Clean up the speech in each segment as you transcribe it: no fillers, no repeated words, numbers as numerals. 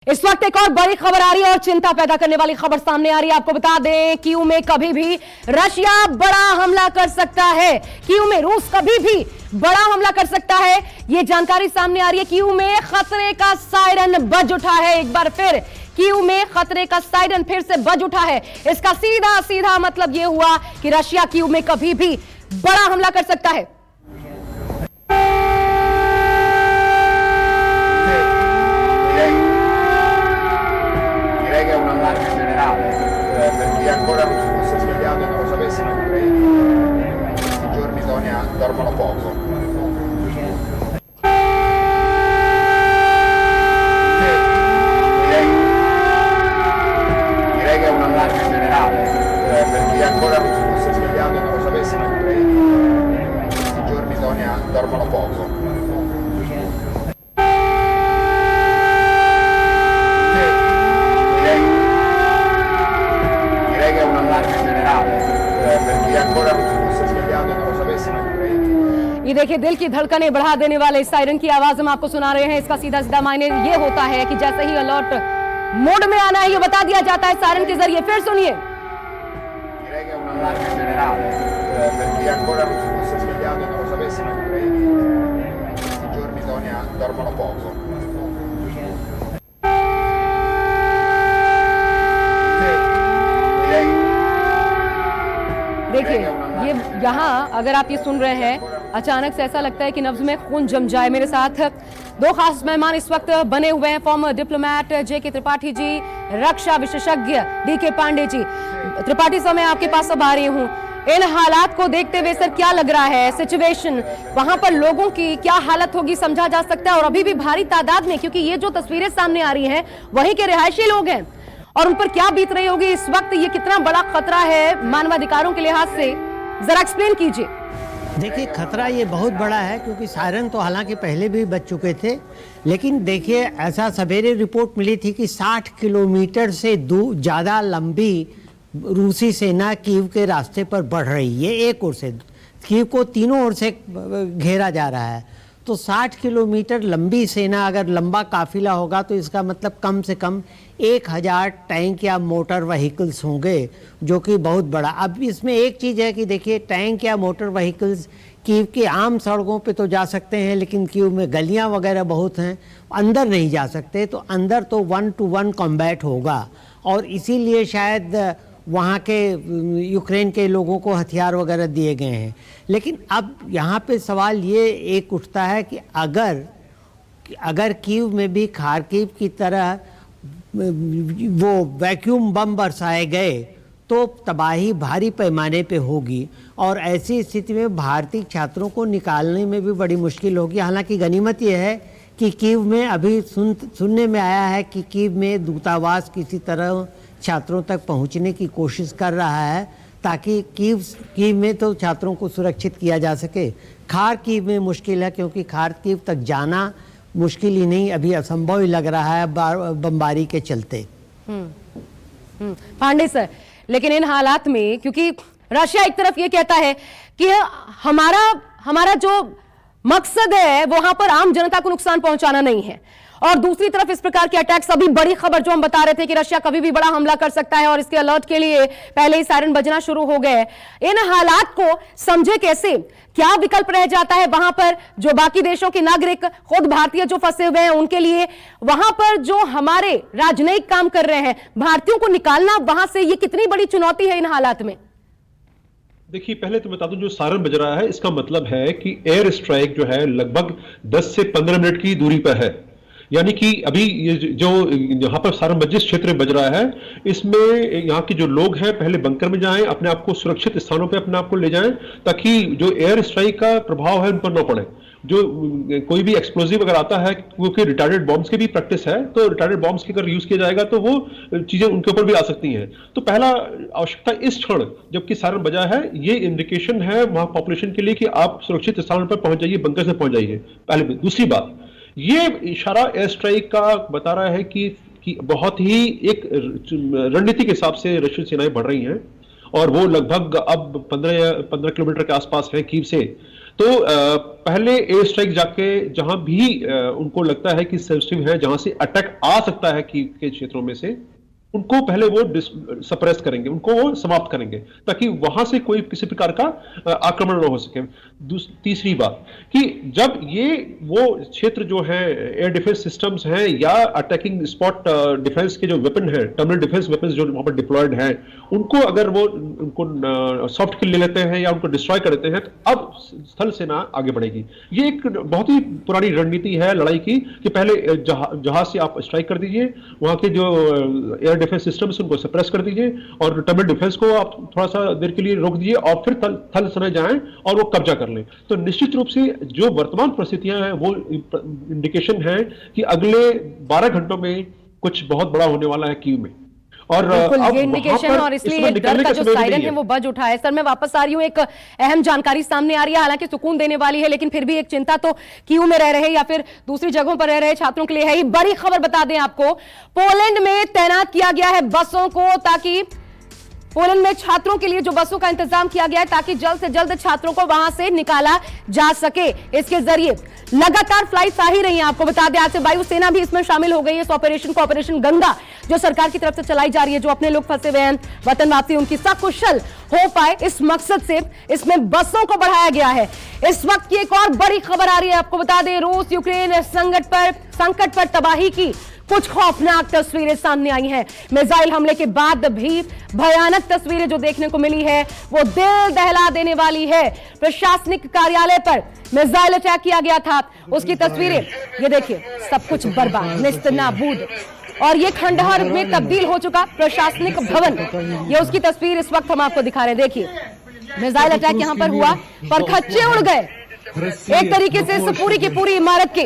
इस वक्त एक और बड़ी खबर आ रही है और चिंता पैदा करने वाली खबर सामने आ रही है। आपको बता दें कीव में कभी भी रशिया बड़ा हमला कर सकता है। कीव में रूस कभी भी बड़ा हमला कर सकता है, यह जानकारी सामने आ रही है। कीव में खतरे का सायरन बज उठा है। एक बार फिर कीव में खतरे का सायरन फिर से बज उठा है। इसका सीधा सीधा मतलब यह हुआ कि रशिया कीव में कभी भी बड़ा हमला कर सकता है। Per chi ancora non si fosse svegliato e non lo sapesse, non vorrei i giorni dormono poco. Direi che è un allarme generale, per chi ancora non si fosse svegliato e non lo sapesse, non vorrei i giorni dormono poco. ये देखिए, दिल की धड़कनें बढ़ा देने वाले siren की आवाज हम आपको सुना रहे हैं। इसका सीधा सीधा मायने ये होता है कि जैसे ही अलर्ट मोड में आना है, ये बता दिया जाता है सायरन के जरिए। फिर सुनिए। देखिए, ये यहाँ अगर आप ये सुन रहे हैं, अचानक से ऐसा लगता है कि नब्ज में खून जम जाए। मेरे साथ दो खास मेहमान इस वक्त बने हुए हैं। Former diplomat J K. Tripathi ji, रक्षा विशेषज्ञ डी.के. पांडे जी। त्रिपाठी साहब, मैं आपके पास अब आ रही हूँ। इन हालात को देखते हुए सर क्या लग रहा है, सिचुएशन वहां पर लोगों की क्या हालत होगी समझा जा सकता है? और अभी भी भारी तादाद में, क्योंकि ये जो तस्वीरें सामने आ रही हैं वहीं के रिहायशी लोग हैं, और उन पर क्या बीत रही होगी इस वक्त? ये कितना बड़ा खतरा है मानवाधिकारों के लिहाज से, जरा एक्सप्लेन कीजिए। देखिए, खतरा ये बहुत बड़ा है, क्योंकि सायरन तो हालांकि पहले भी बज चुके थे, लेकिन देखिए ऐसा सवेरे रिपोर्ट मिली थी कि 60 किलोमीटर से ज़्यादा लंबी रूसी सेना कीव के रास्ते पर बढ़ रही है। एक ओर से कीव को तीनों ओर से घेरा जा रहा है, तो 60 किलोमीटर लंबी सेना, अगर लंबा काफिला होगा तो इसका मतलब कम से कम 1000 टैंक या मोटर व्हीकल्स होंगे, जो कि बहुत बड़ा। अब इसमें एक चीज़ है कि देखिए, टैंक या मोटर व्हीकल्स कीव के आम सड़कों पे तो जा सकते हैं, लेकिन कीव में गलियां वगैरह बहुत हैं, अंदर नहीं जा सकते। तो अंदर तो 1-to-1 कॉम्बैट होगा, और इसीलिए शायद वहाँ के यूक्रेन के लोगों को हथियार वगैरह दिए गए हैं। लेकिन अब यहाँ पे सवाल ये एक उठता है कि अगर कीव में भी खार्किव की तरह वो वैक्यूम बम बरसाए गए तो तबाही भारी पैमाने पे होगी, और ऐसी स्थिति में भारतीय छात्रों को निकालने में भी बड़ी मुश्किल होगी। हालांकि गनीमत यह है कि कीव में अभी सुनने में आया है कि कीव में दूतावास किसी तरह छात्रों तक पहुंचने की कोशिश कर रहा है, ताकि कीव में तो छात्रों को सुरक्षित किया जा सके। खार्किव में मुश्किल है, क्योंकि खार्किव तक जाना मुश्किल ही नहीं, अभी असंभव ही लग रहा है बमबारी के चलते। पांडे सर, लेकिन इन हालात में, क्योंकि रशिया एक तरफ ये कहता है कि हमारा जो मकसद है वहां पर आम जनता को नुकसान पहुंचाना नहीं है, और दूसरी तरफ इस प्रकार के अटैक्स, अभी बड़ी खबर जो हम बता रहे थे कि रशिया कभी भी बड़ा हमला कर सकता है, और इसके अलर्ट के लिए पहले ही सायरन बजना शुरू हो गए। इन हालात को समझे कैसे? क्या विकल्प रह जाता है वहां पर जो बाकी देशों के नागरिक, खुद भारतीय जो फंसे हुए हैं उनके लिए? वहां पर जो हमारे राजनयिक काम कर रहे हैं, भारतीयों को निकालना वहां से, ये कितनी बड़ी चुनौती है इन हालात में? देखिए, पहले तो बता दूं, जो सायरन बज रहा है इसका मतलब है कि एयर स्ट्राइक जो है लगभग 10 से 15 मिनट की दूरी पर है। यानी कि अभी ये जो यहाँ पर सायरन जिस क्षेत्र में बज रहा है, इसमें यहाँ के जो लोग हैं पहले बंकर में जाएं, अपने आप को सुरक्षित स्थानों पे अपने आप को ले जाएं, ताकि जो एयर स्ट्राइक का प्रभाव है उन पर न पड़े। जो कोई भी एक्सप्लोजिव अगर आता है, क्योंकि रिटार्डेड बॉम्ब्स की भी प्रैक्टिस है, तो रिटार्डेड बॉम्ब्स की अगर यूज किया जाएगा तो वो चीजें उनके ऊपर भी आ सकती हैं। तो पहला आवश्यकता इस क्षण जबकि सायरन बजा है, ये इंडिकेशन है वहां पॉपुलेशन के लिए कि आप सुरक्षित स्थानों पर पहुंच जाइए, बंकर से पहुंच जाइए। पहले दूसरी बात, ये इशारा एयर स्ट्राइक का बता रहा है कि बहुत ही एक रणनीति के हिसाब से रशियन सेनाएं बढ़ रही हैं, और वो लगभग अब 15 किलोमीटर के आसपास है कीव से। तो पहले एयर स्ट्राइक जाके जहां भी उनको लगता है कि सेंसिटिव है, जहां से अटैक आ सकता है की के क्षेत्रों में से, उनको पहले वो सप्रेस करेंगे, उनको वो समाप्त करेंगे, ताकि वहां से कोई किसी प्रकार का आक्रमण न हो सके। तीसरी बात कि जब ये वो क्षेत्र जो है एयर डिफेंस सिस्टम्स हैं या अटैकिंग स्पॉट डिफेंस के जो वेपन है, टर्मिनल डिफेंस वेपन जो वहां पर डिप्लॉयड हैं, उनको अगर वो उनको सॉफ्ट किल ले लेते हैं या उनको डिस्ट्रॉय कर देते हैं, तो अब स्थल सेना आगे बढ़ेगी। ये एक बहुत ही पुरानी रणनीति है लड़ाई की कि पहले जहाज से आप स्ट्राइक कर दीजिए, वहां के जो एयर डिफेंस सिस्टम उनको सप्रेस कर दीजिए और टर्मिनल डिफेंस को आप थोड़ा सा देर के लिए रोक दीजिए और फिर थल सेना जाएं और वो कब्जा कर लें। तो निश्चित रूप से जो वर्तमान परिस्थितियां हैं वो इंडिकेशन है कि अगले 12 घंटों में कुछ बहुत बड़ा होने वाला है कीव में। और बिल्कुल अब ये इंडिकेशन और इसलिए डर का जो सायरन है वो बज उठा है। सर मैं वापस आ रही हूँ, एक अहम जानकारी सामने आ रही है, हालांकि सुकून देने वाली है, लेकिन फिर भी एक चिंता तो कीव में रह रहे या फिर दूसरी जगहों पर रह रहे छात्रों के लिए है। बड़ी खबर बता दें आपको, पोलैंड में तैनात किया गया है बसों को, ताकि पोलैंड में छात्रों के लिए जो बसों का इंतजाम किया गया है ताकि जल्द से जल्द छात्रों को वहां से निकाला जा सके। इसके जरिए लगातार फ्लाइट्स आ ही रही हैं। आपको बता दें आज से वायुसेना भी इसमें शामिल हो गई है इस ऑपरेशन को, ऑपरेशन गंगा, जो सरकार की तरफ से चलाई जा रही है। जो अपने लोग फंसे हुए हैं वतन वापसी उनकी सकुशल हो पाए, इस मकसद से इसमें बसों को बढ़ाया गया है। इस वक्त की एक और बड़ी खबर आ रही है, आपको बता दें रूस यूक्रेन संकट पर तबाही की कुछ खौफनाक तस्वीरें सामने आई हैं। मिसाइल हमले के बाद भी भयानक तस्वीरें जो देखने को मिली है वो दिल दहला देने वाली है। प्रशासनिक कार्यालय पर मिसाइल अटैक किया गया था, उसकी तस्वीरें ये देखिए, सब कुछ बर्बाद, नेस्तनाबूद, और ये खंडहर में तब्दील हो चुका प्रशासनिक भवन, ये उसकी तस्वीर इस वक्त हम आपको दिखा रहे हैं। देखिए मिसाइल अटैक यहां पर हुआ, पर खच्चे उड़ गए एक तरीके से इस पूरी की पूरी इमारत की।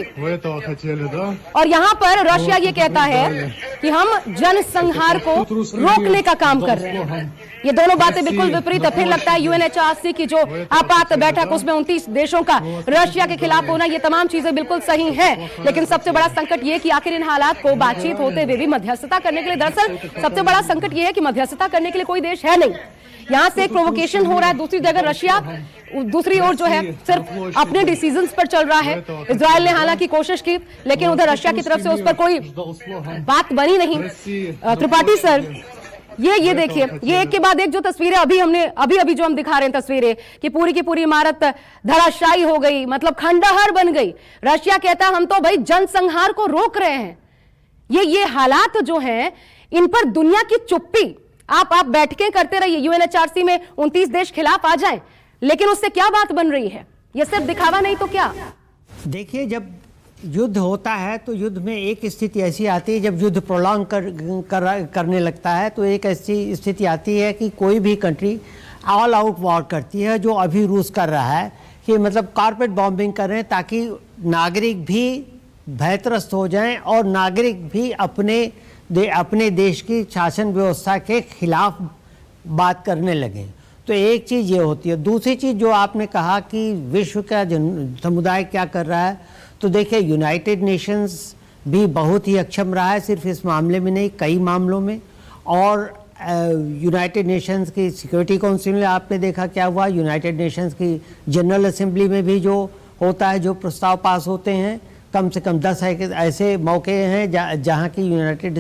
और यहाँ पर रशिया ये कहता है कि हम जनसंहार को रोकने का काम कर रहे हैं। ये दोनों बातें बिल्कुल विपरीत है। फिर लगता है यूएनएचआरसी की जो आपात बैठक, उसमें 29 देशों का रशिया के खिलाफ होना, ये तमाम चीजें बिल्कुल सही हैं, लेकिन सबसे बड़ा संकट ये कि आखिर इन हालात को बातचीत होते हुए भी मध्यस्थता करने के लिए, दरअसल सबसे बड़ा संकट ये है कि मध्यस्थता करने के लिए कोई देश है नहीं। यहां से एक प्रोवोकेशन हो रहा है, दूसरी जगह रशिया दूसरी ओर जो है सिर्फ अपने डिसीजंस पर चल रहा है। इजराइल ने हालांकि कोशिश की, लेकिन उधर रशिया की तरफ से उस पर कोई बात बनी नहीं। त्रिपाठी सर ये देखिए, ये एक के बाद एक जो तस्वीरें अभी जो हम दिखा रहे हैं तस्वीरें कि पूरी की पूरी इमारत धराशायी हो गई, मतलब खंडहर बन गई। रशिया कहता है हम तो भाई जनसंहार को रोक रहे हैं। ये हालात जो हैं इन पर दुनिया की चुप्पी, आप बैठकें करते रहिए, यूएनएचआरसी में 29 देश खिलाफ आ जाएं, लेकिन उससे क्या बात बन रही है? ये सिर्फ दिखावा नहीं तो क्या? देखिए, जब युद्ध होता है तो युद्ध में एक स्थिति ऐसी आती है, जब युद्ध प्रोलॉन्ग करने लगता है तो एक ऐसी स्थिति आती है कि कोई भी कंट्री ऑल आउट वॉर करती है, जो अभी रूस कर रहा है, कि मतलब कारपेट बॉम्बिंग कर रहे हैं ताकि नागरिक भी भयत्रस्त हो जाएं और नागरिक भी अपने देश की शासन व्यवस्था के खिलाफ बात करने लगे। तो एक चीज़ ये होती है। दूसरी चीज़ जो आपने कहा कि विश्व का समुदाय क्या कर रहा है, तो देखिए यूनाइटेड नेशंस भी बहुत ही अक्षम रहा है, सिर्फ इस मामले में नहीं, कई मामलों में। और यूनाइटेड नेशंस की सिक्योरिटी काउंसिल में आपने देखा क्या हुआ, यूनाइटेड नेशंस की जनरल असेंबली में भी जो होता है, जो प्रस्ताव पास होते हैं, कम से कम 10 ऐसे मौके हैं जहाँ की यूनाइटेड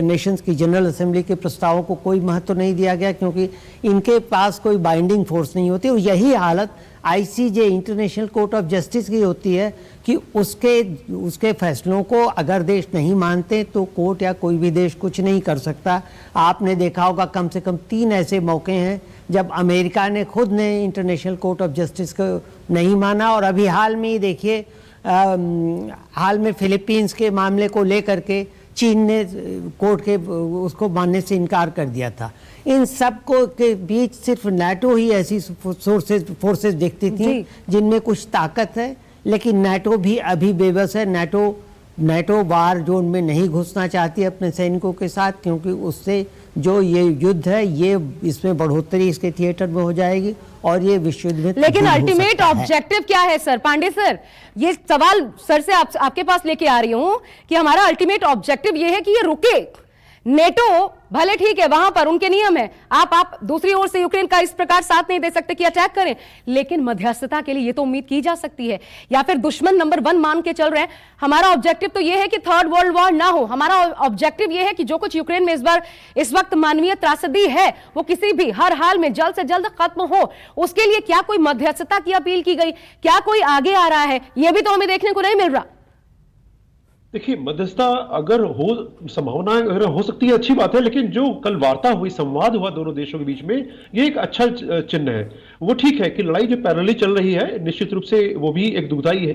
नेशंस की जनरल असेंबली के प्रस्तावों को कोई महत्व नहीं दिया गया, क्योंकि इनके पास कोई बाइंडिंग फोर्स नहीं होती। और यही हालत ICJ, international court of justice की होती है कि उसके फैसलों को अगर देश नहीं मानते तो कोर्ट या कोई भी देश कुछ नहीं कर सकता। आपने देखा होगा कम से कम 3 ऐसे मौके हैं जब अमेरिका ने खुद ने इंटरनेशनल कोर्ट ऑफ जस्टिस को नहीं माना। और अभी हाल में ही देखिए, हाल में फिलीपींस के मामले को लेकर के चीन ने कोर्ट के उसको मानने से इनकार कर दिया था। इन सब को के बीच सिर्फ नाटो ही ऐसी फोर्सेस दिखती थी जिनमें कुछ ताकत है, लेकिन नाटो भी अभी बेबस है। नाटो वार जोन में नहीं घुसना चाहती अपने सैनिकों के साथ, क्योंकि उससे जो ये युद्ध है, ये इसमें बढ़ोतरी इसके थिएटर में हो जाएगी और ये विश्व युद्ध में। लेकिन अल्टीमेट ऑब्जेक्टिव क्या है सर? पांडे सर, ये सवाल सर से आपके पास लेके आ रही हूं कि हमारा अल्टीमेट ऑब्जेक्टिव ये है कि ये रुके। नेटो भले ठीक है वहां पर उनके नियम है, आप दूसरी ओर से यूक्रेन का इस प्रकार साथ नहीं दे सकते कि अटैक करें, लेकिन मध्यस्थता के लिए ये तो उम्मीद की जा सकती है। या फिर दुश्मन नंबर 1 मान के चल रहे हैं, हमारा ऑब्जेक्टिव तो ये है कि थर्ड वर्ल्ड वॉर ना हो, हमारा ऑब्जेक्टिव ये है कि जो कुछ यूक्रेन में इस वक्त मानवीय त्रासदी है वो किसी भी हर हाल में जल्द से जल्द खत्म हो। उसके लिए क्या कोई मध्यस्थता की अपील की गई, क्या कोई आगे आ रहा है, यह भी तो हमें देखने को नहीं मिल रहा। देखिए, मध्यस्थता अगर हो, संभावना अगर हो सकती है, अच्छी बात है, लेकिन जो कल वार्ता हुई, संवाद हुआ दोनों देशों के बीच में, ये एक अच्छा चिन्ह है। वो ठीक है कि लड़ाई जो पैरेलली चल रही है, निश्चित रूप से वो भी एक दुखदाई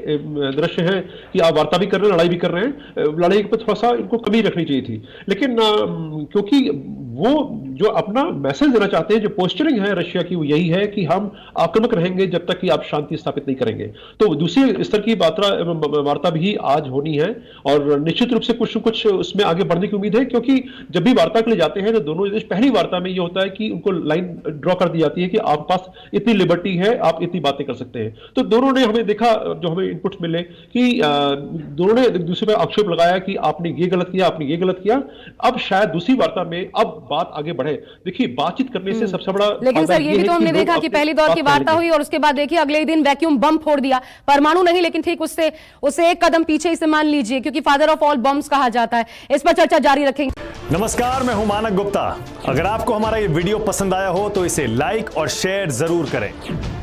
दृश्य है कि आप वार्ता भी कर रहे हैं, लड़ाई भी कर रहे हैं। लड़ाई पर थोड़ा सा इनको कमी रखनी चाहिए थी, लेकिन क्योंकि वो जो अपना मैसेज देना चाहते हैं, जो पोस्चरिंग है रशिया की, वो यही है कि हम आक्रामक रहेंगे जब तक कि आप शांति स्थापित नहीं करेंगे। तो दूसरे स्तर की वार्ता भी आज होनी है और निश्चित रूप से कुछ न कुछ उसमें आगे बढ़ने की उम्मीद है, क्योंकि जब भी वार्ता के लिए जाते हैं तो दोनों देश पहली वार्ता में ये होता है कि उनको लाइन ड्रॉ कर दी जाती है कि आपके पास इतनी लिबर्टी है, आप इतनी बातें कर सकते हैं। तो दोनों ने, हमें देखा, जो हमें इनपुट्स मिले कि दोनों ने एक दूसरे पर आक्षेप लगाया कि आपने ये गलत किया, आपने ये गलत किया। अब शायद दूसरी वार्ता में अब बात आगे बढ़े। देखिए, बातचीत करने से सबसे बड़ा, लेकिन सर ये भी तो हमने देखा कि पहली दौर की वार्ता हुई और उसके बाद देखिए अगले ही दिन वैक्यूम बम फोड़ दिया, परमाणु नहीं लेकिन ठीक उससे एक कदम पीछे इसे मान लीजिए, क्योंकि फादर ऑफ ऑल बम्स कहा जाता है। इस पर चर्चा जारी रखेंगे। नमस्कार, मैं हूं मानक गुप्ता। अगर आपको हमारा ये वीडियो पसंद आया हो तो इसे लाइक और शेयर जरूर करें,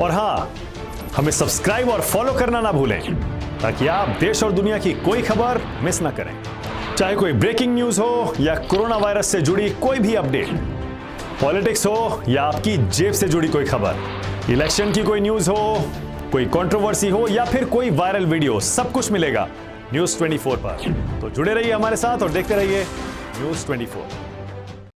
और हां, हमें सब्सक्राइब और फॉलो करना ना भूलें ताकि आप देश और दुनिया की कोई खबर मिस ना करें। चाहे कोई ब्रेकिंग न्यूज हो या कोरोना वायरस से जुड़ी कोई भी अपडेट, पॉलिटिक्स हो या आपकी जेब से जुड़ी कोई खबर, इलेक्शन की कोई न्यूज हो, कोई कंट्रोवर्सी हो या फिर कोई वायरल वीडियो, सब कुछ मिलेगा न्यूज़ 24 पर। तो जुड़े रहिए हमारे साथ और देखते रहिए न्यूज़ 24।